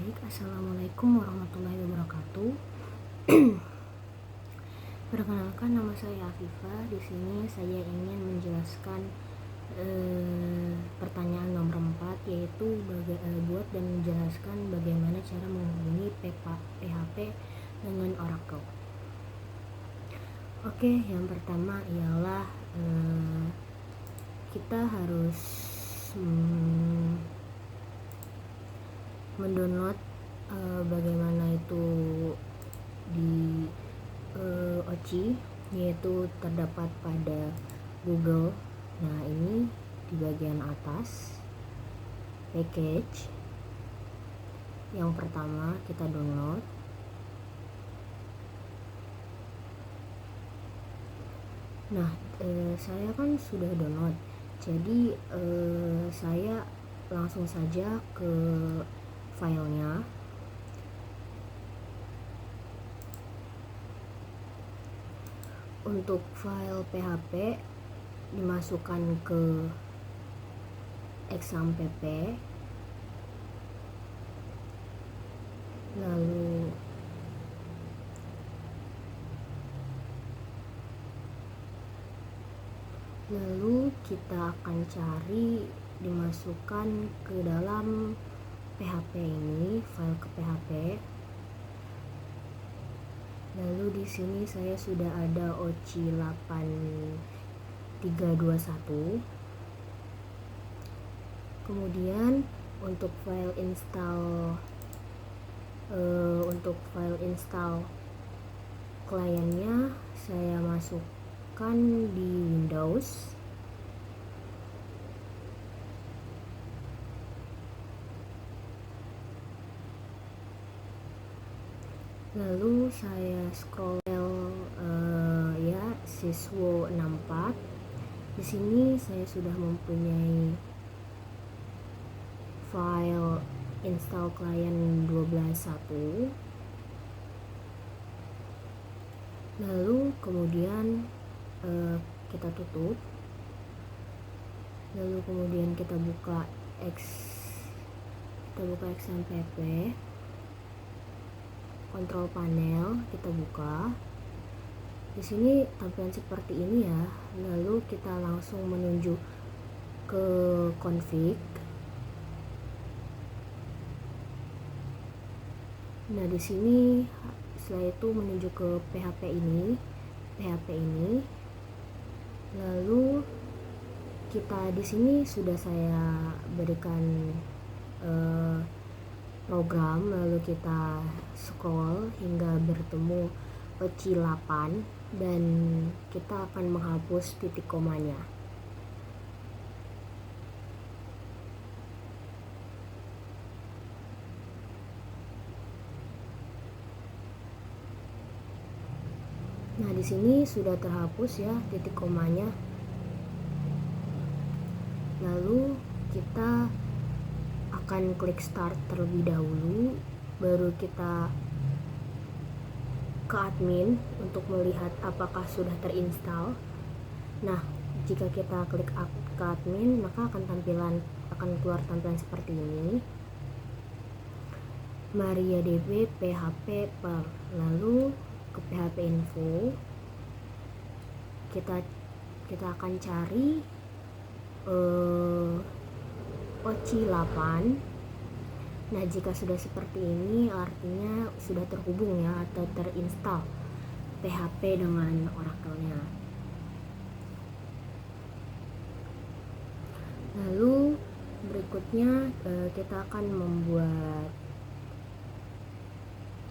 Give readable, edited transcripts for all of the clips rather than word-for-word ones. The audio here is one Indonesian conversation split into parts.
Baik, assalamualaikum warahmatullahi wabarakatuh. Perkenalkan, nama saya Afifah. Di sini saya ingin menjelaskan pertanyaan nomor 4, yaitu buat dan menjelaskan bagaimana cara menghubungi PHP dengan Oracle. Oke, yang pertama ialah kita harus mendownload bagaimana itu di OCI, yaitu terdapat pada Google. Nah, ini di bagian atas package. Yang pertama kita download. Nah, saya kan sudah download, jadi saya langsung saja ke filenya. Untuk file PHP dimasukkan ke exampp, lalu kita akan cari, dimasukkan ke dalam PHP ini, file ke PHP. Lalu di sini saya sudah ada OCI 8321. Kemudian untuk file install kliennya saya masukkan di Windows. Lalu saya scroll siswo 64. Di sini saya sudah mempunyai file install client 12.1. Lalu kemudian kita tutup. Lalu kemudian kita buka XAMPP, kontrol panel, kita buka. Di sini tampilan seperti ini ya. Lalu kita langsung menuju ke config. Nah, di sini setelah itu menuju ke PHP ini. Lalu kita di sini sudah saya berikan program, lalu kita scroll hingga bertemu OCI 8 dan kita akan menghapus titik komanya. Nah, di sini sudah terhapus ya titik komanya. Lalu kita akan klik start terlebih dahulu, baru kita ke admin untuk melihat apakah sudah terinstall. Nah, jika kita klik ke admin, maka akan keluar tampilan seperti ini. MariaDB PHP per, lalu ke PHP info. Kita akan cari OCI 8. Nah, jika sudah seperti ini artinya sudah terhubung ya, atau terinstall PHP dengan Oracle-nya. Lalu berikutnya kita akan membuat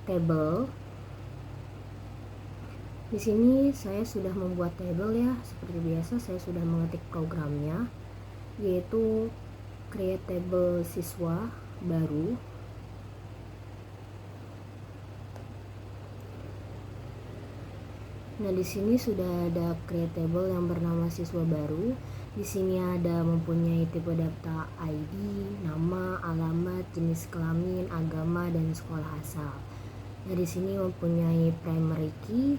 table. Di sini saya sudah membuat table ya, seperti biasa saya sudah mengetik programnya, yaitu create table siswa baru. Nah, di sini sudah ada create table yang bernama siswa baru. Di sini ada mempunyai tipe data ID, nama, alamat, jenis kelamin, agama, dan sekolah asal. Nah, di sini mempunyai primary key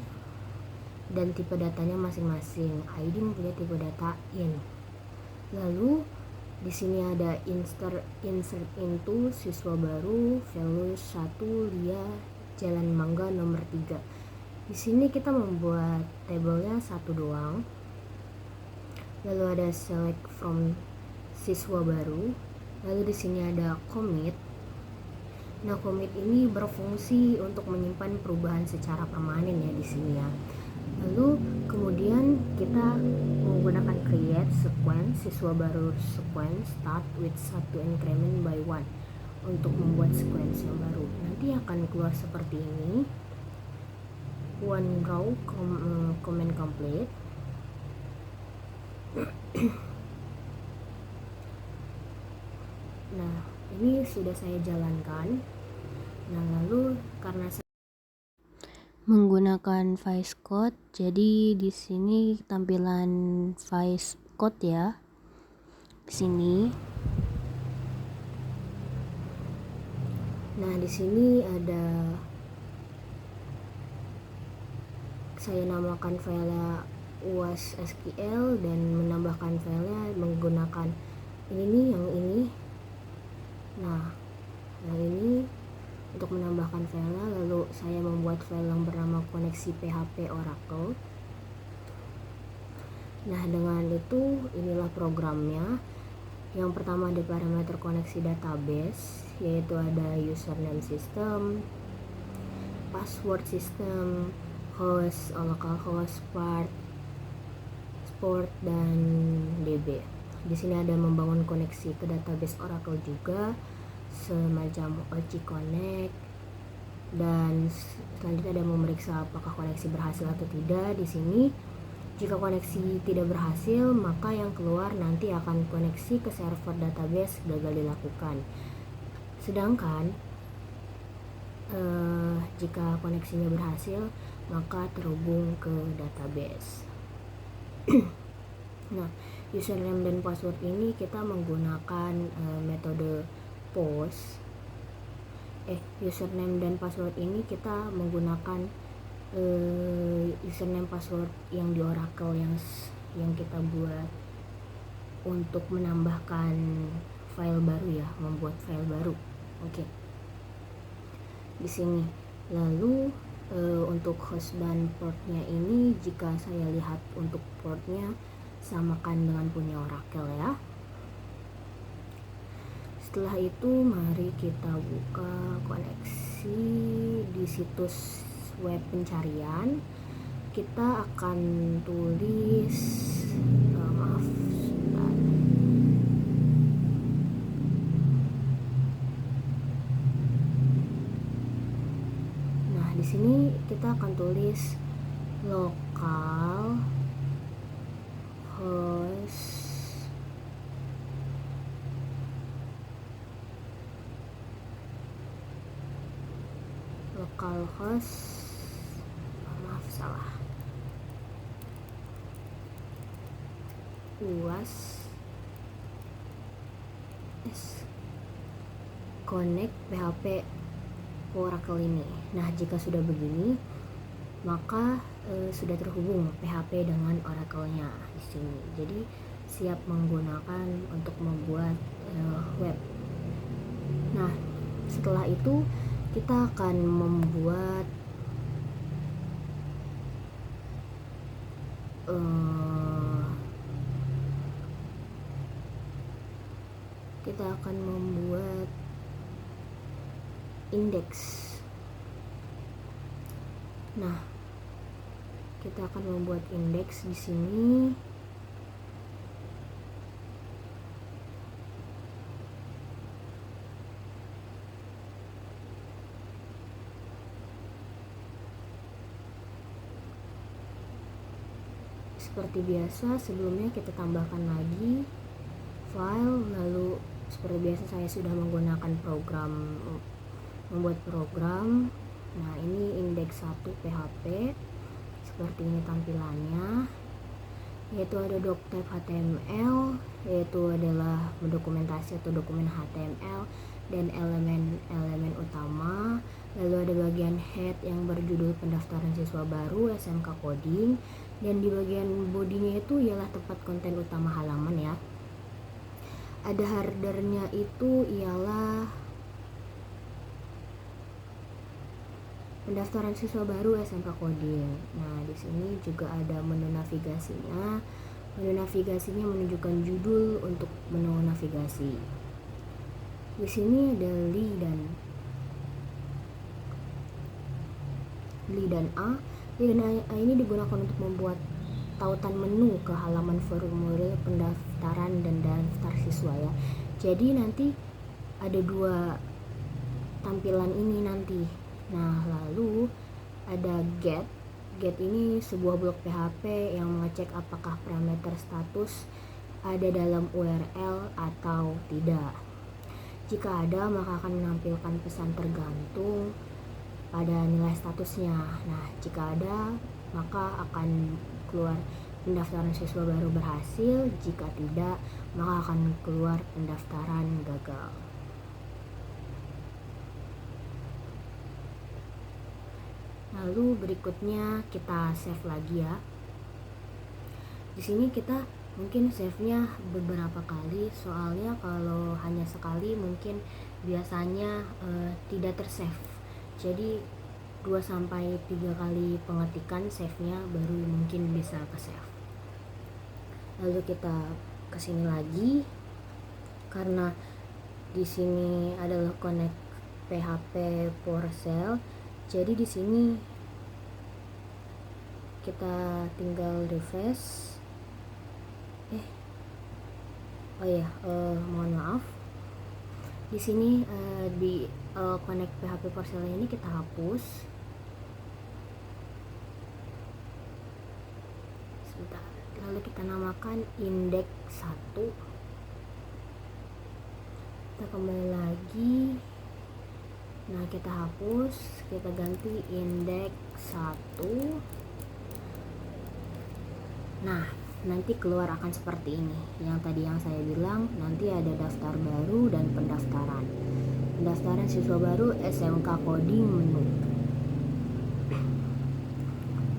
dan tipe datanya masing-masing. ID mempunyai tipe data int. Lalu Di sini ada insert into siswa baru value 1 Lia Jalan Mangga nomor 3. Di sini kita membuat tabelnya satu doang. Lalu ada select from siswa baru. Lalu di sini ada commit. Nah, commit ini berfungsi untuk menyimpan perubahan secara permanen ya di sini ya. Lalu kemudian kita menggunakan create sequence siswa baru sequence start with 1 increment by 1 untuk membuat sequence yang baru. Nanti akan keluar seperti ini. One row comment complete. Nah, ini sudah saya jalankan. Nah, lalu karena menggunakan VS Code, jadi di sini tampilan VS Code ya. Di sini. Nah, di sini ada saya namakan filenya UAS SQL dan menambahkan filenya menggunakan ini nih, yang ini. Nah, yang ini untuk menambahkan filenya, lalu saya membuat file yang bernama koneksi PHP Oracle. Nah, dengan itu inilah programnya. Yang pertama ada parameter koneksi database, yaitu ada username system, password system, host, localhost, port, dan DB. Di sini ada membangun koneksi ke database Oracle juga, semacam OC Connect, dan selanjutnya ada memeriksa apakah koneksi berhasil atau tidak. Di sini jika koneksi tidak berhasil, maka yang keluar nanti akan koneksi ke server database gagal dilakukan. Sedangkan jika koneksinya berhasil, maka terhubung ke database. Nah, username dan password ini kita menggunakan metode post. Username dan password ini kita menggunakan username password yang di Oracle yang kita buat untuk menambahkan file baru ya, membuat file baru. Oke. Di sini. Lalu untuk host dan portnya ini, jika saya lihat untuk portnya samakan dengan punya Oracle ya. Setelah itu mari kita buka koneksi di situs web pencarian. Kita akan tulis Nah, di sini kita akan tulis local host salah UAS Connect PHP Oracle ini. Nah, jika sudah begini, maka sudah terhubung PHP dengan Oracle-nya di sini. Jadi siap menggunakan untuk membuat web. Nah, setelah itu kita akan membuat indeks. Nah, kita akan membuat indeks di sini. Seperti biasa, sebelumnya kita tambahkan lagi file, lalu seperti biasa saya sudah menggunakan membuat program. Nah, ini indeks 1 PHP. Seperti ini tampilannya, yaitu ada doctype HTML, yaitu adalah mendokumentasi atau dokumen HTML dan elemen-elemen utama. Lalu ada bagian head yang berjudul pendaftaran siswa baru SMK Coding, dan di bagian bodinya itu ialah tempat konten utama halaman ya. ada headernya itu ialah pendaftaran siswa baru SMK Coding. Nah, di sini juga ada menu navigasinya. Menu navigasinya menunjukkan judul untuk menu navigasi. Di sini ada li dan A. Li dan A ini digunakan untuk membuat tautan menu ke halaman formulir pendaftaran dan daftar siswa ya. Jadi nanti ada dua tampilan ini nanti. Nah, lalu ada get. Get ini sebuah blok PHP yang mengecek apakah parameter status ada dalam URL atau tidak. Jika ada, maka akan menampilkan pesan tergantung pada nilai statusnya. Nah, jika ada, maka akan keluar pendaftaran siswa baru berhasil. Jika tidak, maka akan keluar pendaftaran gagal. Lalu berikutnya kita save lagi ya. Di sini kita mungkin save-nya beberapa kali, soalnya kalau hanya sekali mungkin biasanya tidak tersave. Jadi 2-3 kali pengetikan save-nya baru mungkin bisa ke save. Lalu kita kesini lagi, karena di sini adalah connect PHP PowerShell. Jadi di sini kita tinggal refresh. Mohon maaf. Di sini di connect PHP PowerShell ini kita hapus. Sebentar. Lalu kita namakan index 1. Kita kembali lagi. Nah, kita hapus, kita ganti index 1. Nah, nanti keluar akan seperti ini. Yang tadi yang saya bilang, nanti ada daftar baru dan pendaftaran. Pendaftaran siswa baru SMK Coding menu.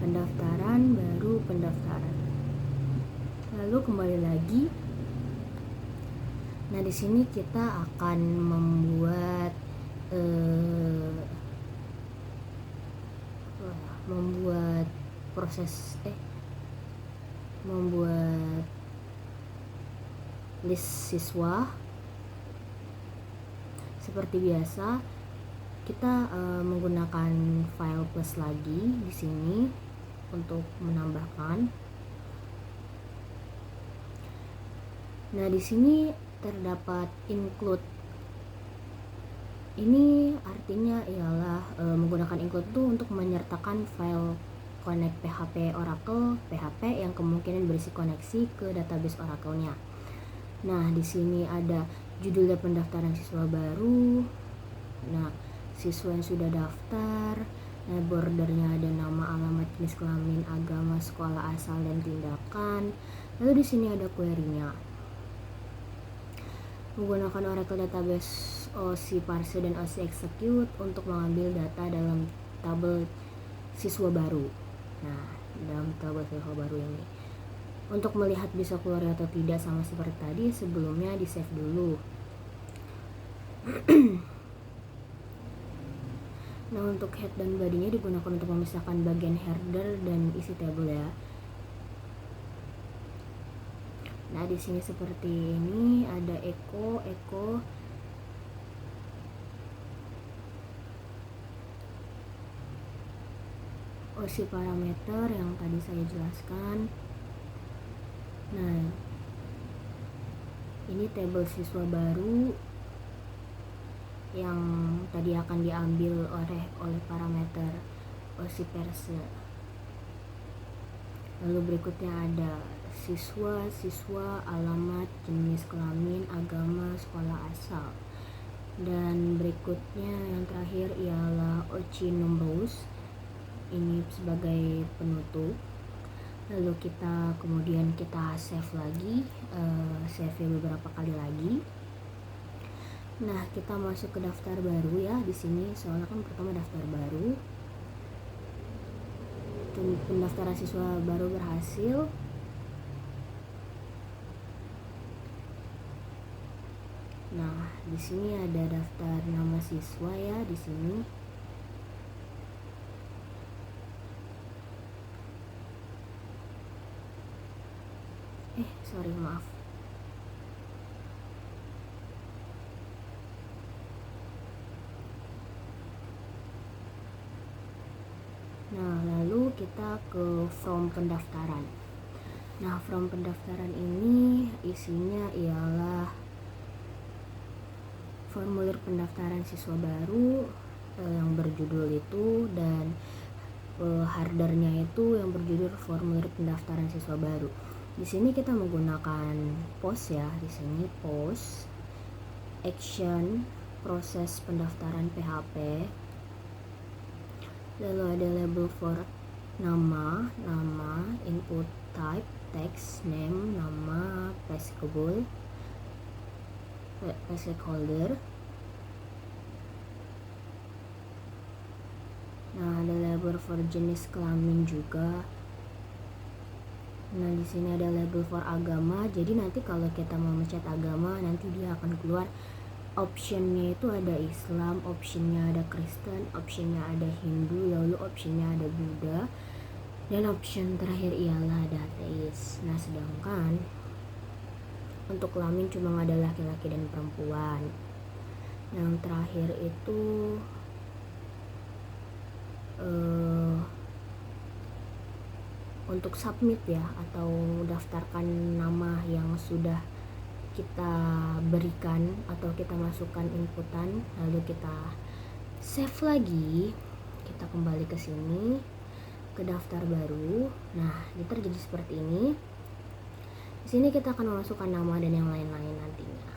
Pendaftaran baru pendaftaran. Lalu kembali lagi. Nah, di sini kita akan membuat membuat list siswa. Seperti biasa, kita menggunakan file plus lagi di sini untuk menambahkan. Nah, di sini terdapat include. Ini artinya ialah menggunakan include itu untuk menyertakan file connect PHP Oracle PHP yang kemungkinan berisi koneksi ke database Oracle-nya. Nah, di sini ada judulnya pendaftaran siswa baru. Nah, siswa yang sudah daftar. Nah, bordernya ada nama, alamat, jenis kelamin, agama, sekolah asal, dan tindakan. Lalu di sini ada query-nya. Menggunakan Oracle Database OC Parse dan OC Execute untuk mengambil data dalam tabel siswa baru. Nah, dalam tabel siswa baru ini, untuk melihat bisa keluar atau tidak sama seperti tadi, sebelumnya di save dulu. Nah, untuk head dan body-nya digunakan untuk memisahkan bagian header dan isi tabel ya. Nah, di sini seperti ini ada echo OC parameter yang tadi saya jelaskan. Nah, ini tabel siswa baru yang tadi akan diambil oleh parameter OC Parse. Lalu berikutnya ada siswa, alamat, jenis kelamin, agama, sekolah asal. Dan berikutnya yang terakhir ialah OC numbers. Ini sebagai penutup. Lalu kemudian kita save lagi, save beberapa kali lagi. Nah, kita masuk ke daftar baru ya di sini, soalnya kan pertama daftar baru. Pendaftaran siswa baru berhasil. di sini ada daftar nama siswa ya di sini. Maaf. Nah, lalu kita ke form pendaftaran. Nah, form pendaftaran ini isinya ialah formulir pendaftaran siswa baru yang berjudul itu, dan hardernya itu yang berjudul formulir pendaftaran siswa baru. Di sini kita menggunakan POS ya, di sini POS, action, proses pendaftaran PHP. Lalu ada label for nama, input type, text, name, nama, stakeholder. Nah, ada label for jenis kelamin juga. Nah, di sini ada label for agama. Jadi nanti kalau kita mau mencet agama, nanti dia akan keluar optionnya itu ada Islam, optionnya ada Kristen, optionnya ada Hindu, lalu optionnya ada Buddha, dan option terakhir ialah ada ateis. Nah, sedangkan untuk kelamin cuma ada laki-laki dan perempuan. Yang terakhir itu untuk submit ya, atau daftarkan nama yang sudah kita berikan atau kita masukkan inputan, lalu kita save lagi, kita kembali ke sini ke daftar baru. Nah, ini terjadi seperti ini. Di sini kita akan memasukkan nama dan yang lain-lain nantinya.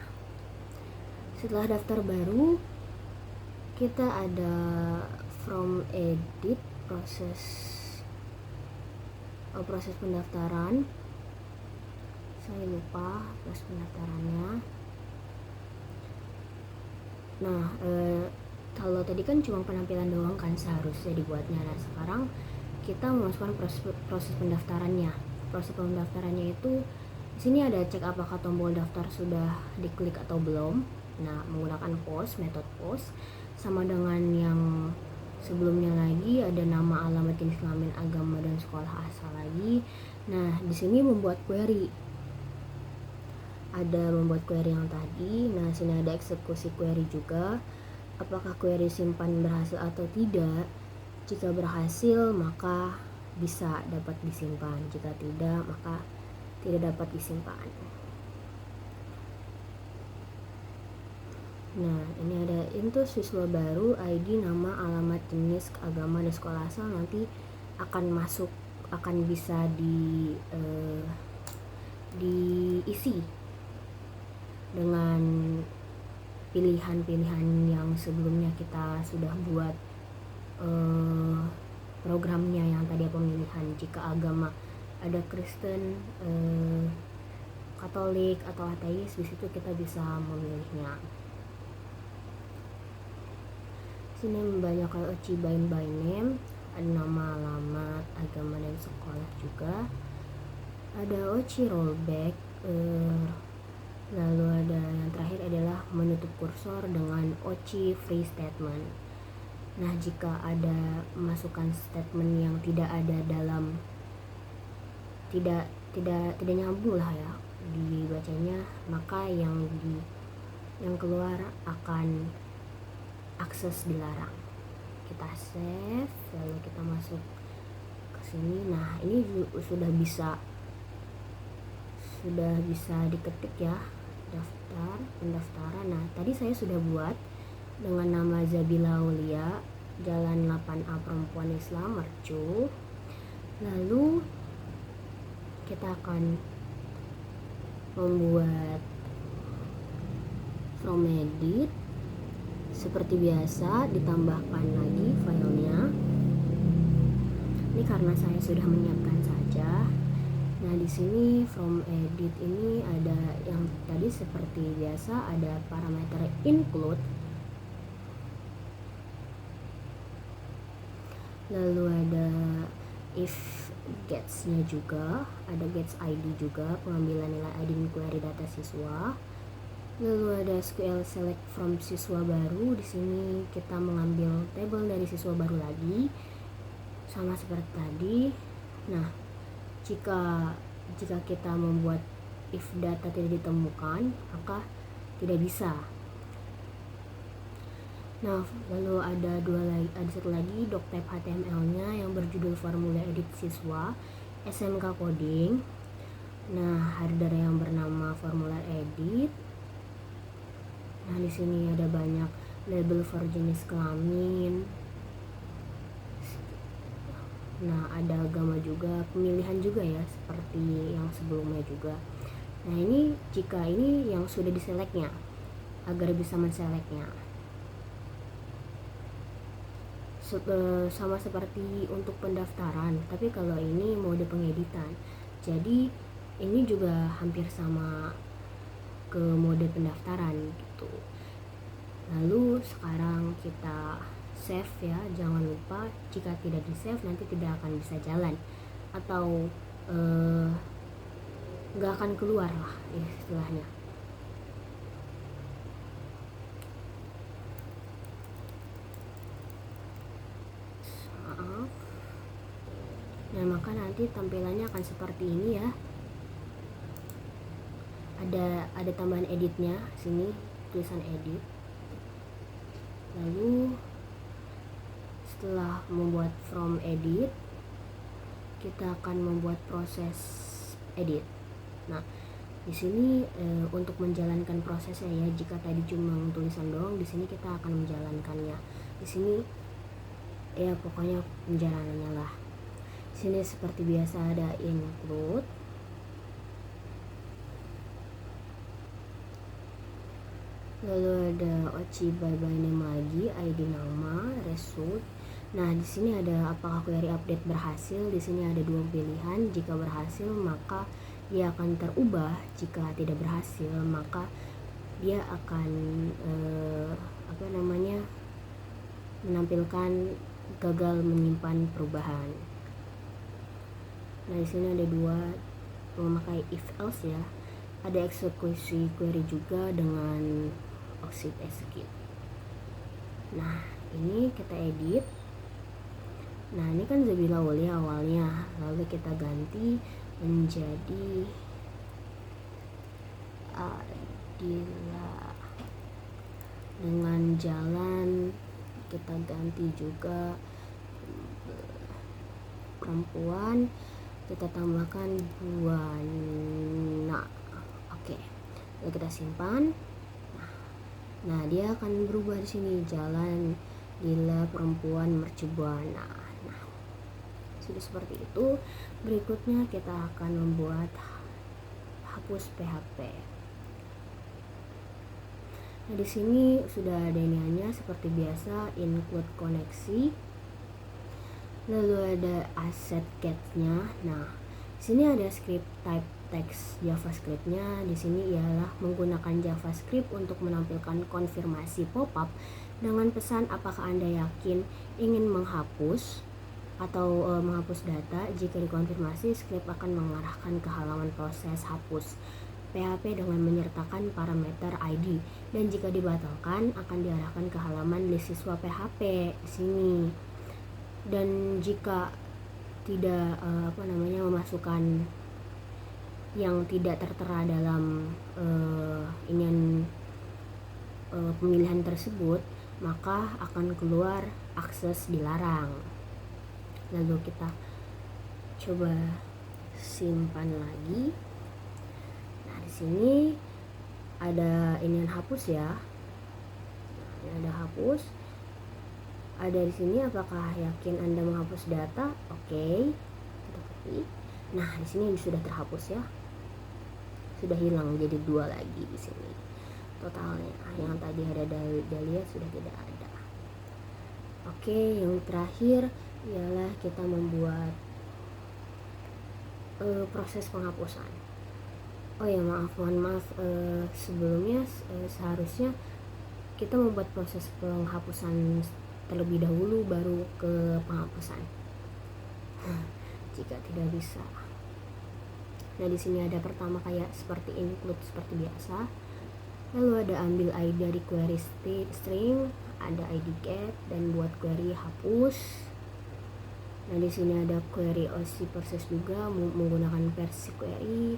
Setelah daftar baru, kita ada from edit, proses pendaftaran. Saya lupa proses pendaftarannya. Nah, kalau tadi kan cuma penampilan doang kan seharusnya dibuatnya. Nah, sekarang kita memasukkan proses pendaftarannya. Proses pendaftarannya itu di sini ada cek apakah tombol daftar sudah diklik atau belum. Nah, menggunakan POS, metode POS, sama dengan yang sebelumnya lagi ada nama, alamat, jenis kelamin, agama, dan sekolah asal lagi. Nah, di sini membuat query. Ada membuat query yang tadi. Nah, sini ada eksekusi query juga. Apakah query simpan berhasil atau tidak? Jika berhasil, maka bisa dapat disimpan. Jika tidak, maka tidak dapat disimpan. Nah, ini ada info siswa baru, ID, nama, alamat, jenis, agama, dan sekolah asal nanti akan bisa diisi dengan pilihan-pilihan yang sebelumnya kita sudah buat programnya yang tadi pemilihan. Jika agama ada Kristen, Katolik, atau ateis, di situ kita bisa memilihnya. Sini banyak OCI by name, ada nama, alamat, agama, dan sekolah juga. Ada OCI rollback, lalu ada yang terakhir adalah menutup kursor dengan OCI free statement. Nah, jika ada masukan statement yang tidak ada dalam tidak nyambung lah ya dibacanya, maka yang keluar akan akses dilarang. Kita save, lalu kita masuk ke sini. Nah, ini sudah bisa diketik ya, daftar pendaftaran. Nah, tadi saya sudah buat dengan nama Zabila Aulia, Jalan 8A Perempuan Islam, Mercu. Lalu kita akan membuat from edit. Seperti biasa, ditambahkan lagi filenya. Ini karena saya sudah menyiapkan saja. Nah, di sini from edit ini ada yang tadi seperti biasa, ada parameter include. Lalu ada if gets-nya juga, ada gets ID juga, pengambilan nilai ID query data siswa. Lalu ada SQL select from siswa baru. Di sini kita mengambil tabel dari siswa baru lagi, sama seperti tadi. Nah, jika kita membuat if data tidak ditemukan, maka tidak bisa. Nah, lalu ada satu lagi doctype HTML-nya yang berjudul formula edit siswa SMK coding. Nah, header yang bernama formula edit. Nah, di sini ada banyak label for jenis kelamin. Nah, ada agama juga, pemilihan juga ya, seperti yang sebelumnya juga. Nah, ini jika ini yang sudah diseleknya, agar bisa menseleknya. Sama seperti untuk pendaftaran, tapi kalau ini mode pengeditan. Jadi ini juga hampir sama ke mode pendaftaran gitu. Lalu sekarang kita save ya, jangan lupa jika tidak di save nanti tidak akan bisa jalan atau nggak akan keluar lah istilahnya. Maaf. Nah, maka nanti tampilannya akan seperti ini ya. Ada tambahan editnya sini, tulisan edit. Lalu setelah membuat from edit, kita akan membuat proses edit. Nah, di sini untuk menjalankan prosesnya ya, jika tadi cuma tulisan doang, di sini kita akan menjalankannya. Di sini ya pokoknya penjalanannya lah. Di sini seperti biasa ada include. Lalu ada Ochi by name lagi, ID nama, result. Nah, di sini ada apakah query update berhasil. Di sini ada dua pilihan. Jika berhasil, maka dia akan terubah. Jika tidak berhasil, maka dia akan menampilkan gagal menyimpan perubahan. Nah, di sini ada dua memakai if else ya. Ada eksekusi query juga dengan execute. Nah, ini kita edit. Nah, ini kan Zabila Wali awalnya, lalu kita ganti menjadi Adila dengan jalan. Kita ganti juga perempuan, kita tambahkan Buana. Oke, lalu kita simpan. Nah, dia akan berubah di sini, jalan Dila perempuan Mercubuana. Nah, sudah seperti itu. Berikutnya kita akan membuat hapus PHP. Nah, di sini sudah ada iniannya seperti biasa, include koneksi. Lalu ada asset get-nya. Nah, di sini ada script type text JavaScript-nya. Di sini ialah menggunakan JavaScript untuk menampilkan konfirmasi pop-up dengan pesan apakah Anda yakin ingin menghapus atau menghapus data. Jika dikonfirmasi, script akan mengarahkan ke halaman proses hapus PHP dengan menyertakan parameter ID, dan jika dibatalkan akan diarahkan ke halaman list siswa PHP di sini. Dan jika tidak memasukkan yang tidak tertera dalam pemilihan tersebut, maka akan keluar akses dilarang. Lalu kita coba simpan lagi. Nah, di sini ada inian hapus ya. Ini ada hapus. Ada di sini apakah yakin Anda menghapus data? Oke. Kita copy. Nah, di sini sudah terhapus ya. Sudah hilang jadi 2 lagi di sini. Totalnya yang tadi ada Dahlia sudah tidak ada. Oke, yang terakhir ialah kita membuat proses penghapusan. Oh ya, mohon maaf sebelumnya seharusnya kita membuat proses penghapusan terlebih dahulu baru ke penghapusan. Jika tidak bisa. Nah, di sini ada pertama kayak seperti include seperti biasa. Lalu ada ambil ID dari query string, ada ID get, dan buat query hapus. Nah di sini ada query OC process juga menggunakan versi query,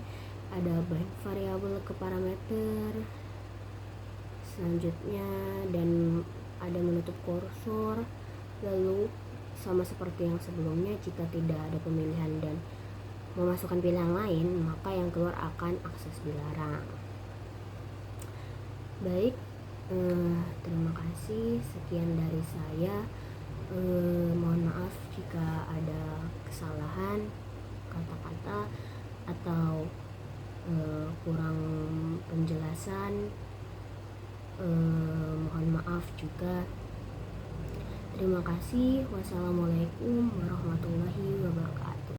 ada bind variabel ke parameter selanjutnya, dan ada menutup kursor. Lalu sama seperti yang sebelumnya, jika tidak ada pemilihan dan memasukkan pilihan lain, maka yang keluar akan akses dilarang. Baik, terima kasih, sekian dari saya. Mohon maaf jika ada kesalahan kata-kata atau kurang penjelasan. Mohon maaf juga. Terima kasih. Wassalamualaikum warahmatullahi wabarakatuh.